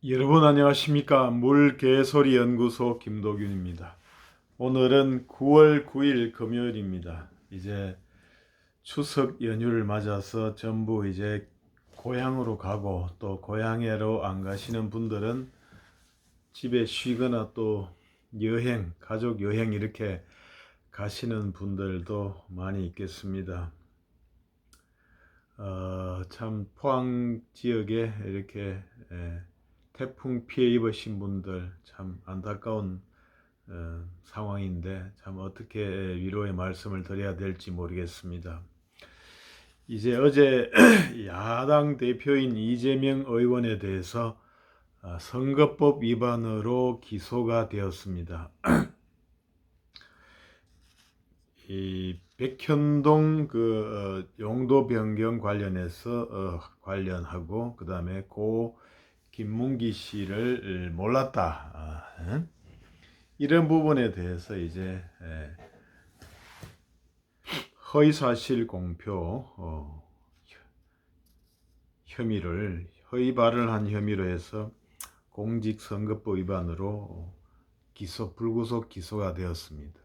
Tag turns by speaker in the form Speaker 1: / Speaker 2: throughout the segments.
Speaker 1: 여러분 안녕하십니까? 물개소리 연구소 김도균입니다. 오늘은 9월 9일 금요일입니다. 이제 추석 연휴를 맞아서 전부 이제 고향으로 가고, 또 고향으로 안 가시는 분들은 집에 쉬거나 또 여행, 가족 여행 이렇게 가시는 분들도 많이 있겠습니다. 참 포항 지역에 이렇게 태풍 피해 입으신 분들 참 안타까운 상황인데, 참 어떻게 위로의 말씀을 드려야 될지 모르겠습니다. 이제 어제 야당 대표인 이재명 의원에 대해서 선거법 위반으로 기소가 되었습니다. 이 백현동 용도 변경 관련해서 관련하고, 그다음에 고 김문기 씨를 몰랐다, 이런 부분에 대해서 이제 허위사실 공표 혐의를, 허위 발언을 한 혐의로 해서 공직선거법 위반으로 불구속 기소가 되었습니다.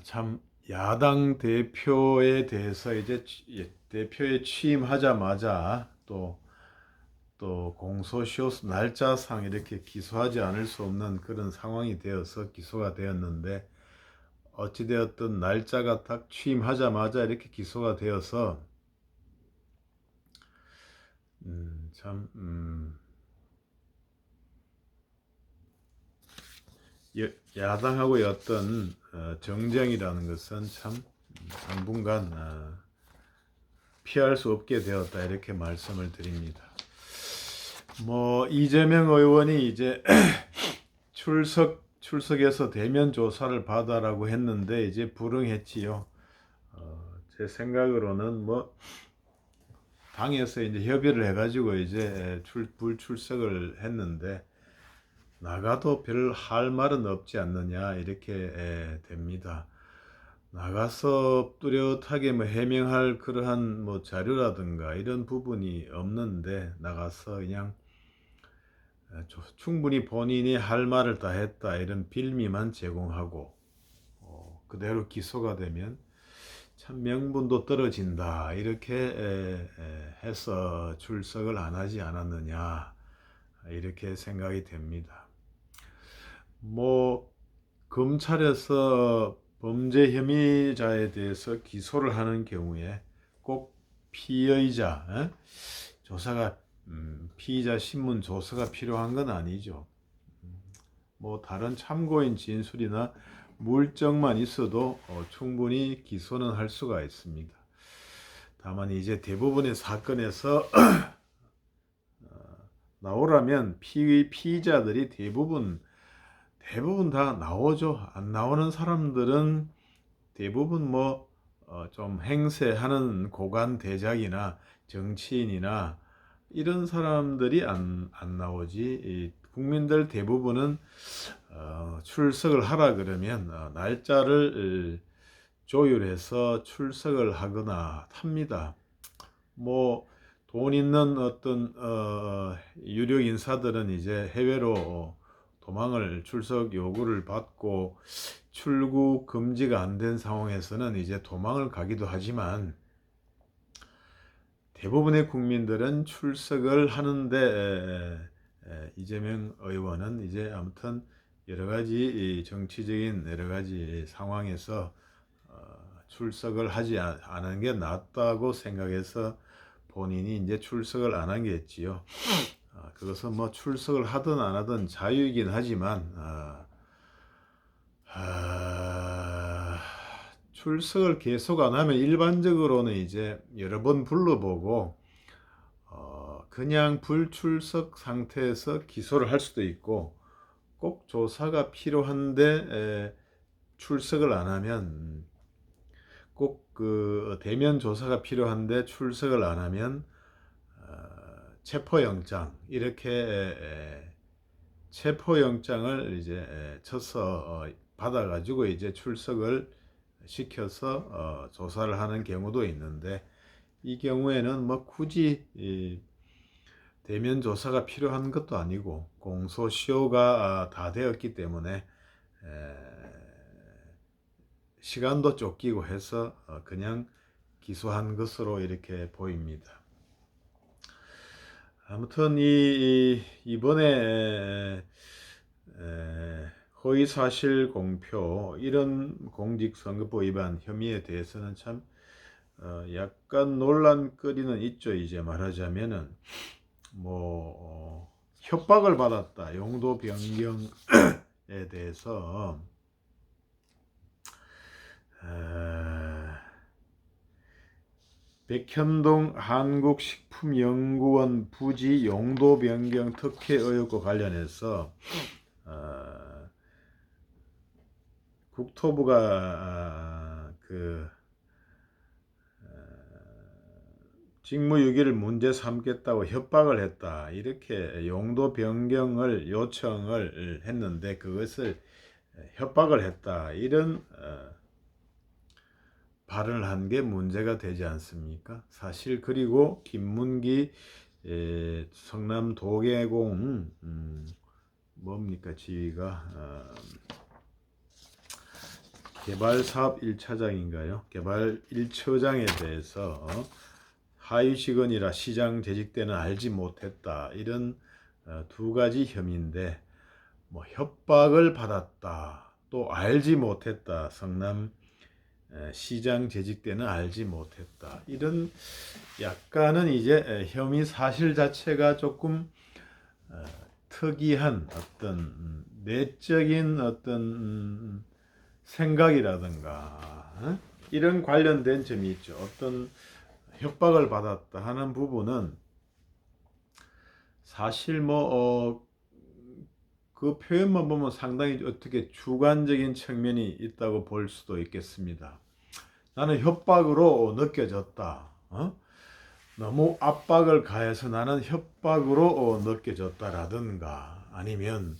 Speaker 1: 참 야당 대표에 대해서 이제 대표에 취임하자마자 또 공소시효 날짜상 이렇게 기소하지 않을 수 없는 그런 상황이 되어서 기소가 되었는데, 어찌되었든 날짜가 딱 취임하자마자 이렇게 기소가 되어서 야당하고의 어떤 정쟁이라는 것은 참 당분간 피할 수 없게 되었다, 이렇게 말씀을 드립니다. 이재명 의원이 이제 출석해서 대면 조사를 받아라고 했는데 이제 불응했지요. 제 생각으로는 당에서 이제 협의를 해가지고 이제 불출석을 했는데, 나가도 별 할 말은 없지 않느냐, 이렇게 됩니다. 나가서 뚜렷하게 해명할 그러한 자료라든가 이런 부분이 없는데, 나가서 그냥 충분히 본인이 할 말을 다 했다, 이런 빌미만 제공하고 그대로 기소가 되면 참 명분도 떨어진다, 이렇게 해서 출석을 안 하지 않았느냐, 이렇게 생각이 됩니다. 검찰에서 범죄 혐의자에 대해서 기소를 하는 경우에 꼭 피의자, 조사가 피의자 신문 조사가 필요한 건 아니죠. 다른 참고인 진술이나 물증만 있어도 충분히 기소는 할 수가 있습니다. 다만 이제 대부분의 사건에서 나오려면 피의자들이 대부분 다 나오죠. 안 나오는 사람들은 대부분 좀 행세하는 고관 대작이나 정치인이나 이런 사람들이 안 나오지. 국민들 대부분은 출석을 하라 그러면 날짜를 조율해서 출석을 하거나 합니다. 돈 있는 어떤 유력 인사들은 이제 해외로 도망을, 출석 요구를 받고 출국 금지가 안 된 상황에서는 이제 도망을 가기도 하지만, 대부분의 국민들은 출석을 하는데, 이재명 의원은 이제 아무튼 여러 가지 정치적인 여러 가지 상황에서 출석을 하지 않은 게 낫다고 생각해서 본인이 이제 출석을 안 한 게있지요. 그것은 출석을 하든 안 하든 자유이긴 하지만, 출석을 계속 안 하면 일반적으로는 이제 여러 번 불러보고 그냥 불출석 상태에서 기소를 할 수도 있고, 꼭 조사가 필요한데 출석을 안 하면, 꼭 대면 조사가 필요한데 출석을 안 하면 체포영장, 이렇게 체포영장을 이제 쳐서 받아가지고 이제 출석을 시켜서 조사를 하는 경우도 있는데, 이 경우에는 굳이 대면 조사가 필요한 것도 아니고 공소시효가 다 되었기 때문에 시간도 쫓기고 해서 그냥 기소한 것으로 이렇게 보입니다. 아무튼 이번에 허위사실 공표 이런 공직선거법 위반 혐의에 대해서는 참 약간 논란거리는 있죠. 이제 말하자면은 협박을 받았다 용도 변경에 대해서 백현동 한국식품연구원 부지 용도 변경 특혜 의혹과 관련해서 국토부가 직무유기를 문제 삼겠다고 협박을 했다 이렇게 용도 변경을 요청을 했는데 그것을 협박을 했다 이런 발언을 한 게 문제가 되지 않습니까? 사실 그리고 김문기 성남 도계공 뭡니까 지위가 개발사업 1차장인가요? 개발 1처장에 대해서 하위직원이라 시장 재직 때는 알지 못했다 이런 두 가지 혐의인데 협박을 받았다 또 알지 못했다 성남 시장 재직 때는 알지 못했다 이런 약간은 이제 혐의 사실 자체가 조금 특이한 어떤 내적인 어떤 생각이라든가 이런 관련된 점이 있죠. 어떤 협박을 받았다 하는 부분은 사실 그 표현만 보면 상당히 어떻게 주관적인 측면이 있다고 볼 수도 있겠습니다. 나는 협박으로 느껴졌다. 너무 압박을 가해서 나는 협박으로 느껴졌다라든가 아니면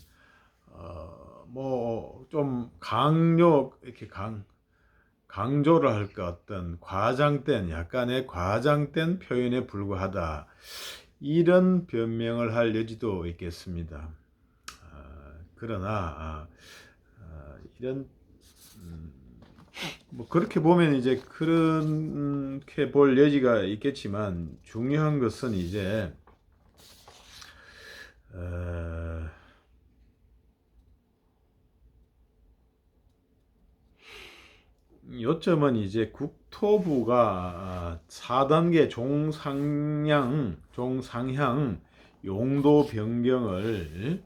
Speaker 1: 좀 이렇게 강조를 할까 어떤 약간의 과장된 표현에 불과하다 이런 변명을 할 여지도 있겠습니다. 그러나 이런 그렇게 보면 이제 그렇게 볼 여지가 있겠지만 중요한 것은 이제 요점은 이제 국토부가 4단계 종상향 용도 변경을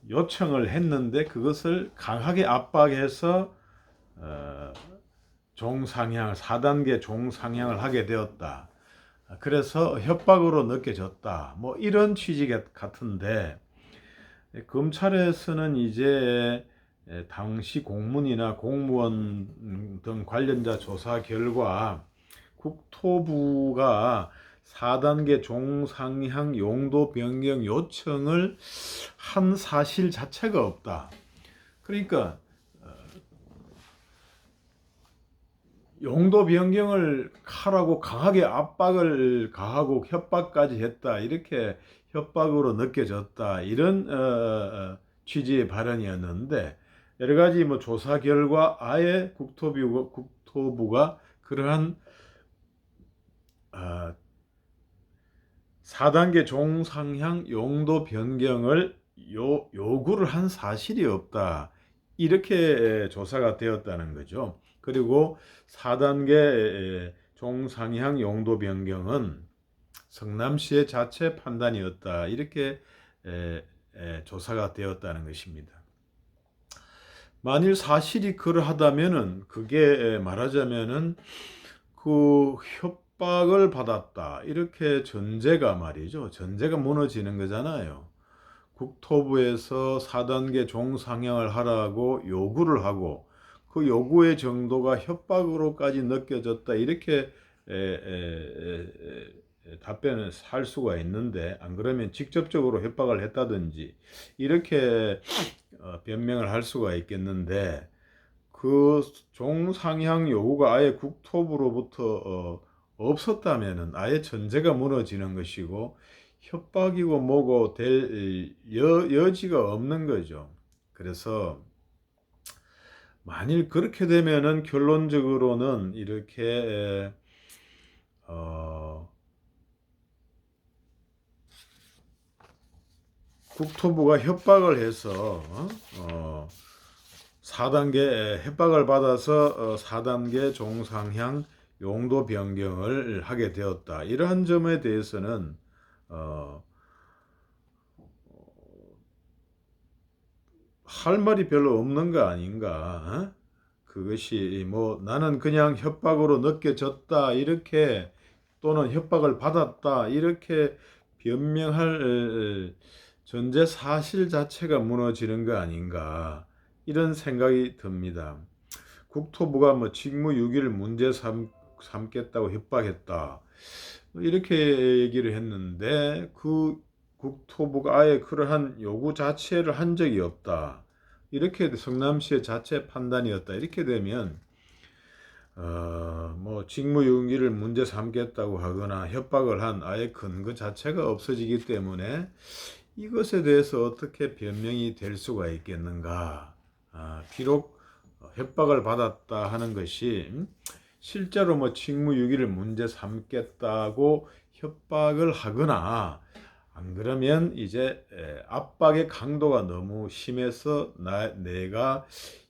Speaker 1: 요청을 했는데 그것을 강하게 압박해서 4단계 종상향을 하게 되었다. 그래서 협박으로 느껴졌다. 이런 취지 같은데 검찰에서는 이제 당시 공문이나 공무원 등 관련자 조사 결과 국토부가 4단계 종상향 용도 변경 요청을 한 사실 자체가 없다. 그러니까 용도 변경을 하라고 강하게 압박을 가하고 협박까지 했다. 이렇게 협박으로 느껴졌다. 이런 취지의 발언이었는데 여러 가지 조사 결과 아예 국토부가 그러한 4단계 종상향 용도 변경을 요구를 한 사실이 없다. 이렇게 조사가 되었다는 거죠. 그리고 4단계 종상향 용도 변경은 성남시의 자체 판단이었다. 이렇게 조사가 되었다는 것입니다. 만일 사실이 그러하다면은 그게 말하자면은 그 협박을 받았다. 이렇게 전제가 무너지는 거잖아요. 국토부에서 4단계 종상향을 하라고 요구를 하고 그 요구의 정도가 협박으로까지 느껴졌다. 이렇게 답변을 할 수가 있는데 안 그러면 직접적으로 협박을 했다든지 이렇게 변명을 할 수가 있겠는데 그 종상향 요구가 아예 국토부로부터 없었다면은 아예 전제가 무너지는 것이고 협박이고 뭐고 될 여지가 없는 거죠. 그래서 만일 그렇게 되면은 결론적으로는 이렇게 어, 국토부가 협박을 해서 4단계 협박을 받아서 4단계 종상향 용도 변경을 하게 되었다. 이러한 점에 대해서는 어, 할 말이 별로 없는 거 아닌가? 그것이 뭐 나는 그냥 협박으로 느껴졌다 이렇게 또는 협박을 받았다 이렇게 변명할 전제 사실 자체가 무너지는 거 아닌가 이런 생각이 듭니다. 국토부가 뭐 직무유기를 문제 삼겠다고 협박했다 이렇게 얘기를 했는데 그 국토부가 아예 그러한 요구 자체를 한 적이 없다. 이렇게 성남시의 자체 판단이었다. 이렇게 되면 뭐 직무유기를 문제 삼겠다고 하거나 협박을 한 아예 근거 자체가 없어지기 때문에 이것에 대해서 어떻게 변명이 될 수가 있겠는가? 비록 협박을 받았다 하는 것이 실제로 뭐 직무유기를 문제 삼겠다고 협박을 하거나 안 그러면 이제 압박의 강도가 너무 심해서 내가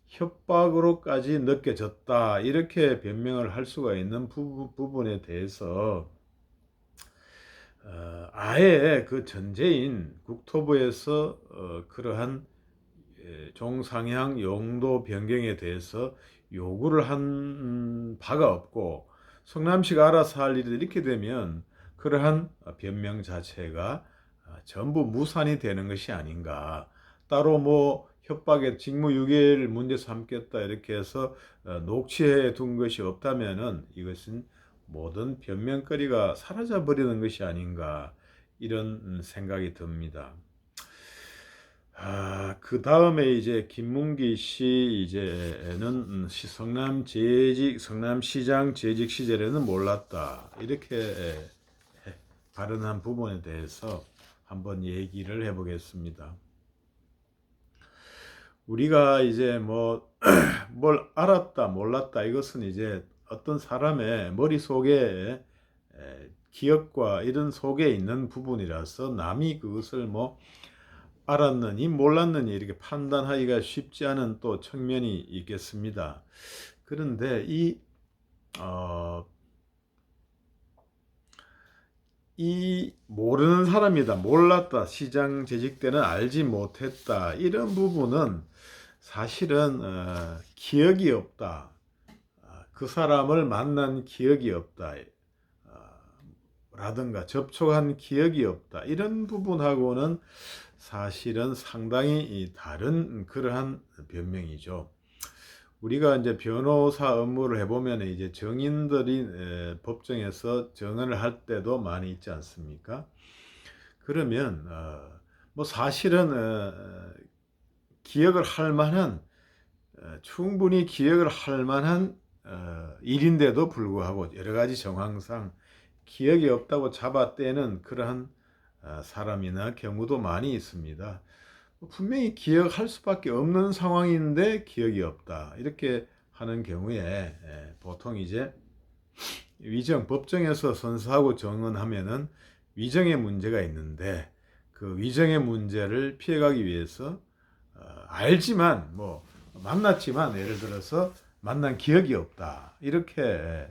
Speaker 1: 협박으로까지 느껴졌다 이렇게 변명을 할 수가 있는 부분에 대해서 아예 그 전제인 국토부에서 그러한 종상향 용도 변경에 대해서 요구를 한 바가 없고 성남시가 알아서 할 일이 이렇게 되면 그러한 변명 자체가 전부 무산이 되는 것이 아닌가. 따로 뭐 협박에 직무유기를 문제 삼겠다 이렇게 해서 녹취해 둔 것이 없다면은 이것은 모든 변명거리가 사라져 버리는 것이 아닌가 이런 생각이 듭니다. 그 다음에 이제 김문기 씨 이제는 성남시장 재직 시절에는 몰랐다 이렇게 발언한 부분에 대해서 한번 얘기를 해보겠습니다. 우리가 이제 뭐 뭘 알았다 몰랐다 이것은 이제 어떤 사람의 머릿속에 기억과 이런 속에 있는 부분이라서 남이 그것을 뭐 알았느니 몰랐느니 이렇게 판단하기가 쉽지 않은 또 측면이 있겠습니다. 그런데 이 모르는 사람이다, 몰랐다, 시장 재직 때는 알지 못했다 이런 부분은 사실은 기억이 없다. 그 사람을 만난 기억이 없다. 라든가 접촉한 기억이 없다. 이런 부분하고는 사실은 상당히 다른 그러한 변명이죠. 우리가 이제 변호사 업무를 해보면 이제 정인들이 법정에서 증언을 할 때도 많이 있지 않습니까? 그러면 뭐 사실은 기억을 할 만한 충분히 기억을 할 만한 일인데도 불구하고 여러 가지 정황상 기억이 없다고 잡아떼는 그러한 사람이나 경우도 많이 있습니다. 분명히 기억할 수밖에 없는 상황인데 기억이 없다 이렇게 하는 경우에 보통 이제 법정에서 선서하고 정언하면은 위정의 문제가 있는데 그 위정의 문제를 피해가기 위해서 알지만 뭐 만났지만 예를 들어서 만난 기억이 없다 이렇게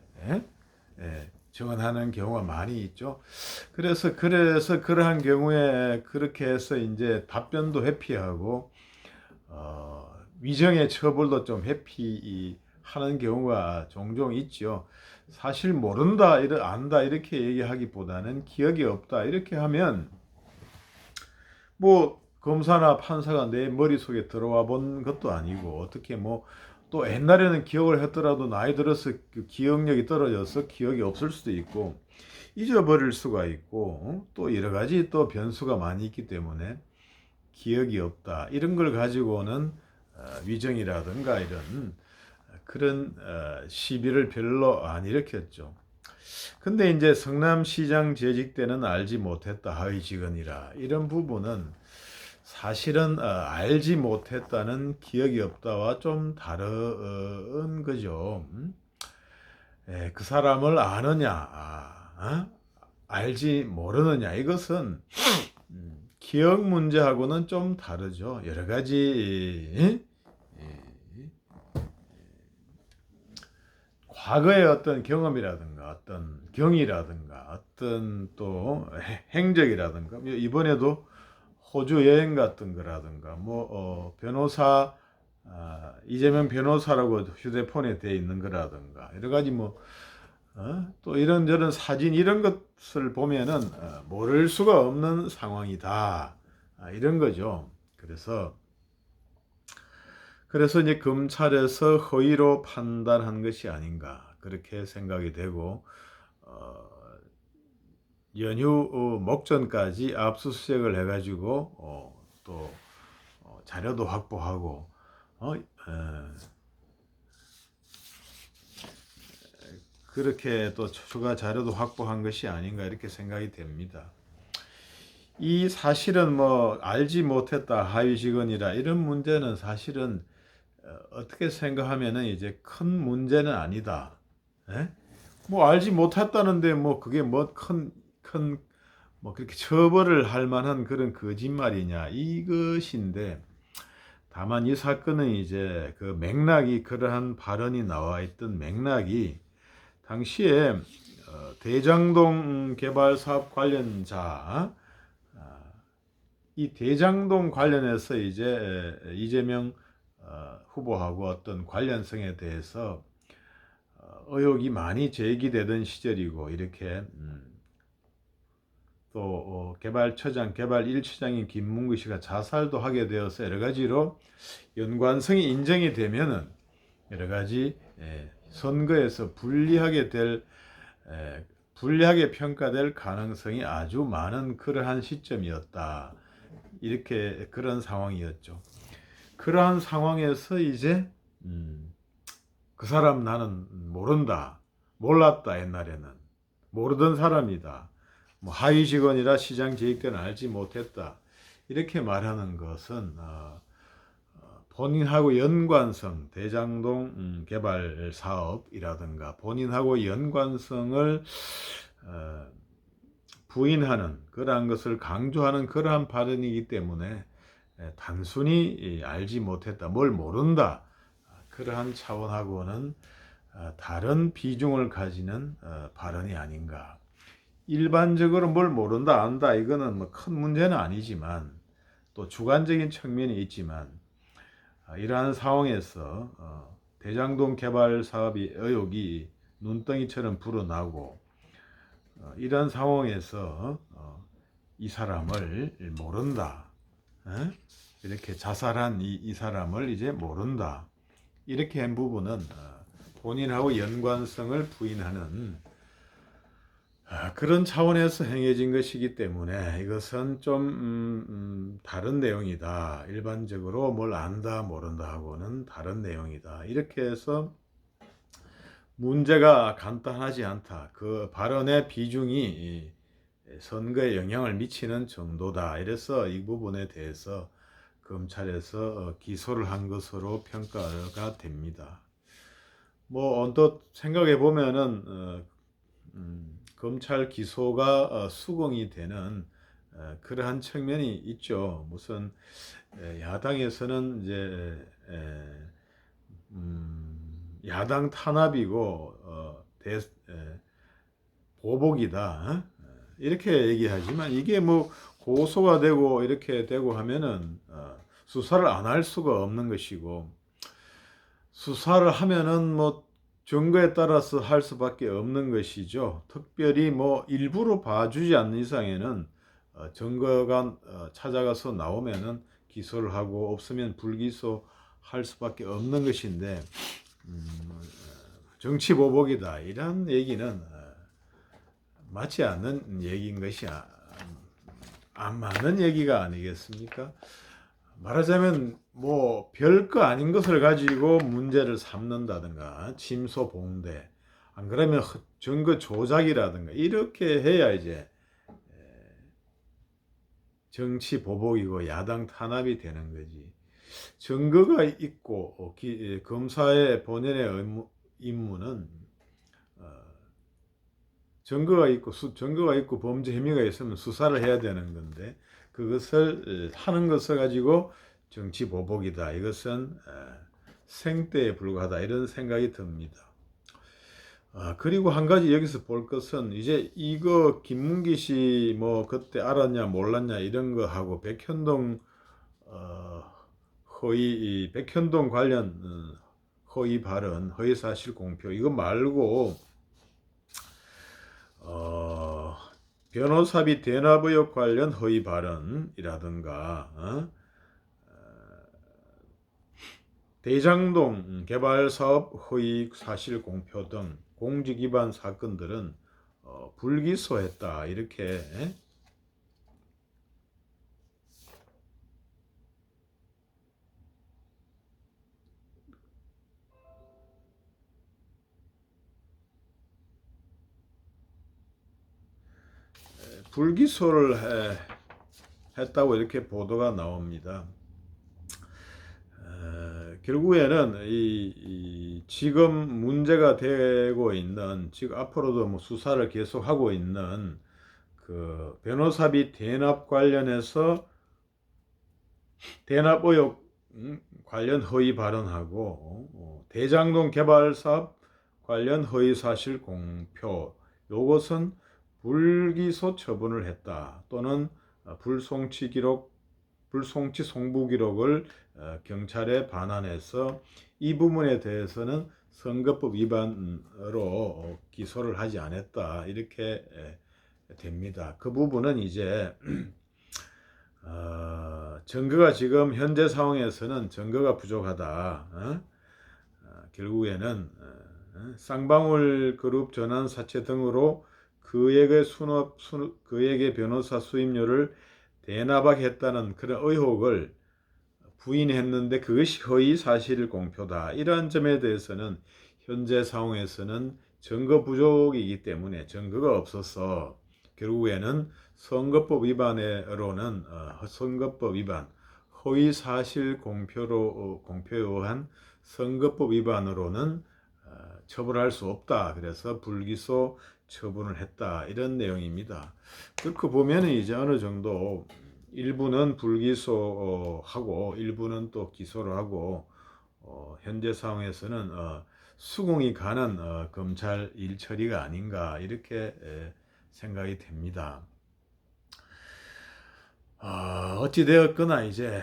Speaker 1: 정언하는 경우가 많이 있죠. 그래서 그러한 경우에 그렇게 해서 이제 답변도 회피하고 위정의 처벌도 좀 회피하는 경우가 종종 있죠. 사실 모른다, 안다 이렇게 얘기하기보다는 기억이 없다 이렇게 하면 뭐 검사나 판사가 내 머릿속에 들어와 본 것도 아니고 어떻게 뭐 또 옛날에는 기억을 했더라도 나이 들어서 그 기억력이 떨어져서 기억이 없을 수도 있고 잊어버릴 수가 있고 또 여러 가지 또 변수가 많이 있기 때문에 기억이 없다 이런 걸 가지고는 위정이라든가 이런 그런 시비를 별로 안 일으켰죠. 근데 이제 성남시장 재직 때는 알지 못했다 하위직원이라 이런 부분은 사실은 알지 못했다는 기억이 없다와 좀 다른 거죠. 그 사람을 아느냐, 알지 모르느냐 이것은 기억 문제하고는 좀 다르죠. 여러 가지 과거의 어떤 경험이라든가 어떤 경이라든가 어떤 또 행적이라든가 이번에도 호주 여행 갔던 거라든가 변호사 이재명 변호사라고 휴대폰에 돼 있는 거라든가 여러 가지 또 이런저런 사진 이런 것을 보면은 모를 수가 없는 상황이다 이런 거죠. 그래서 이제 검찰에서 허위로 판단한 것이 아닌가 그렇게 생각이 되고 연휴 목전까지 압수수색을 해가지고 또 자료도 확보하고 그렇게 또 추가 자료도 확보한 것이 아닌가 이렇게 생각이 됩니다. 이 사실은 알지 못했다 하위 직원이라 이런 문제는 사실은 어떻게 생각하면은 이제 큰 문제는 아니다. 에? 알지 못했다는데 그게 큰 그렇게 처벌을 할 만한 그런 거짓말이냐 이것인데 다만 이 사건은 이제 그 맥락이 그러한 발언이 나와 있던 맥락이 당시에 대장동 개발 사업 관련자 이 대장동 관련해서 이제 이재명 후보하고 어떤 관련성에 대해서 의혹이 많이 제기되던 시절이고 이렇게 또 개발처장, 개발 1처장인 김문구 씨가 자살도 하게 되어서 여러 가지로 연관성이 인정이 되면은 여러 가지 선거에서 불리하게 평가될 가능성이 아주 많은 그러한 시점이었다. 이렇게 그런 상황이었죠. 그러한 상황에서 이제 그 사람 나는 모른다. 몰랐다. 옛날에는. 모르던 사람이다. 하위 직원이라 시장 재직 때는 알지 못했다. 이렇게 말하는 것은 본인하고 연관성, 대장동 개발 사업이라든가 본인하고 연관성을 부인하는 그러한 것을 강조하는 그러한 발언이기 때문에 단순히 알지 못했다, 뭘 모른다 그러한 차원하고는 다른 비중을 가지는 발언이 아닌가. 일반적으로 뭘 모른다, 안다 이거는 큰 문제는 아니지만 또 주관적인 측면이 있지만 이러한 상황에서 대장동 개발 사업이 의혹이 눈덩이처럼 불어나고 이런 상황에서 이 사람을 모른다. 이렇게 자살한 이 사람을 이제 모른다. 이렇게 한 부분은 본인하고 연관성을 부인하는 그런 차원에서 행해진 것이기 때문에 이것은 좀 다른 내용이다. 일반적으로 뭘 안다 모른다 하고는 다른 내용이다. 이렇게 해서 문제가 간단하지 않다. 그 발언의 비중이 선거에 영향을 미치는 정도다. 이래서 이 부분에 대해서 검찰에서 기소를 한 것으로 평가가 됩니다. 언뜻 생각해 보면은 검찰 기소가 수긍이 되는 그러한 측면이 있죠. 무슨 야당에서는 이제 야당 탄압이고 보복이다 이렇게 얘기하지만 이게 고소가 되고 이렇게 되고 하면은 수사를 안 할 수가 없는 것이고 수사를 하면은 증거에 따라서 할 수밖에 없는 것이죠. 특별히 일부러 봐주지 않는 이상에는 증거가 찾아가서 나오면은 기소를 하고 없으면 불기소 할 수밖에 없는 것인데 정치 보복이다 이런 얘기는 맞지 않는 얘기인 것이 안 맞는 얘기가 아니겠습니까? 말하자면 별거 아닌 것을 가지고 문제를 삼는다든가 침소봉대 안 그러면 증거 조작이라든가 이렇게 해야 이제 정치 보복이고 야당 탄압이 되는 거지. 증거가 있고 검사의 본연의 임무는 증거가 있고 범죄 혐의가 있으면 수사를 해야 되는 건데 그것을 하는 것을 가지고 정치 보복이다. 이것은 생떼에 불과하다. 이런 생각이 듭니다. 그리고 한 가지 여기서 볼 것은 이제 이거 김문기 씨 뭐 그때 알았냐 몰랐냐 이런 거 하고 백현동 백현동 관련 허위 발언, 허위 사실 공표 이거 말고 변호사비 대납 의혹 관련 허위 발언이라든가 대장동 개발 사업 허위 사실 공표 등 공직 위반 사건들은 불기소했다. 이렇게 불기소를 했다고 이렇게 보도가 나옵니다. 결국에는 지금 문제가 되고 있는 지금 앞으로도 뭐 수사를 계속하고 있는 그 변호사비 대납 관련해서 대납 의혹 관련 허위 발언하고 대장동 개발 사업 관련 허위 사실 공표 요것은 불기소 처분을 했다. 또는 불송치 송부 기록을 경찰에 반환해서 이 부분에 대해서는 선거법 위반으로 기소를 하지 않았다. 이렇게 됩니다. 그 부분은 이제 증거가 지금 현재 상황에서는 증거가 부족하다. 결국에는 쌍방울 그룹 전환 사채 등으로 그에게 변호사 수임료를 대납하겠다는 그런 의혹을 부인했는데 그것이 허위 사실 공표다. 이러한 점에 대해서는 현재 상황에서는 증거 부족이기 때문에 증거가 없어서 결국에는 선거법 위반으로는 선거법 위반, 허위 사실 공표에 의한 선거법 위반으로는 처벌할 수 없다. 그래서 불기소 처분을 했다. 이런 내용입니다. 그렇게 보면 이제 어느 정도 일부는 불기소하고 일부는 또 기소를 하고 현재 상황에서는 수긍이 가는 검찰 일 처리가 아닌가 이렇게 생각이 됩니다. 어찌 되었거나 이제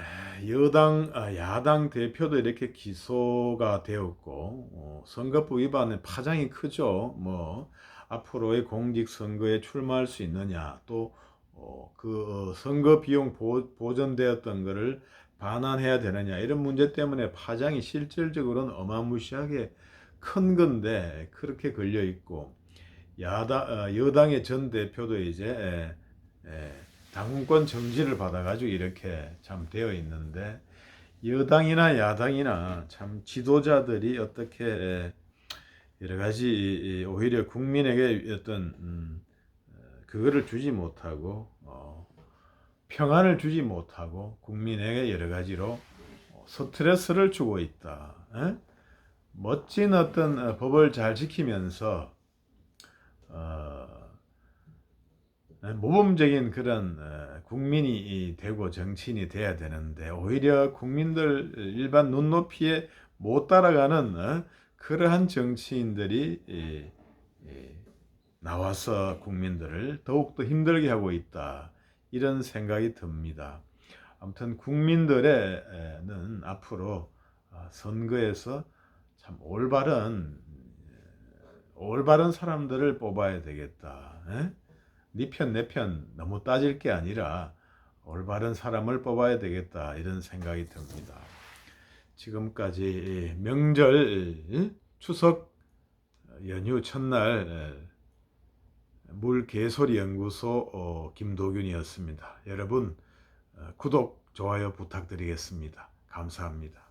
Speaker 1: 야당 대표도 이렇게 기소가 되었고 선거법 위반의 파장이 크죠. 뭐 앞으로의 공직선거에 출마할 수 있느냐, 또 선거 비용 보전되었던 것을 반환해야 되느냐, 이런 문제 때문에 파장이 실질적으로는 어마무시하게 큰 건데 그렇게 걸려 있고 여당의 전 대표도 이제 당원권 정지를 받아가지고 이렇게 참 되어 있는데 여당이나 야당이나 참 지도자들이 어떻게 여러 가지 오히려 국민에게 어떤 그거를 주지 못하고 평안을 주지 못하고 국민에게 여러 가지로 스트레스를 주고 있다. 멋진 어떤 법을 잘 지키면서 모범적인 그런 국민이 되고 정치인이 돼야 되는데 오히려 국민들 일반 눈높이에 못 따라가는 그러한 정치인들이 나와서 국민들을 더욱더 힘들게 하고 있다. 이런 생각이 듭니다. 아무튼 국민들은 앞으로 선거에서 참 올바른 사람들을 뽑아야 되겠다. 네 편, 내 편 너무 따질 게 아니라 올바른 사람을 뽑아야 되겠다. 이런 생각이 듭니다. 지금까지 명절 추석 연휴 첫날 물개소리 연구소 김도균이었습니다. 여러분 구독, 좋아요 부탁드리겠습니다. 감사합니다.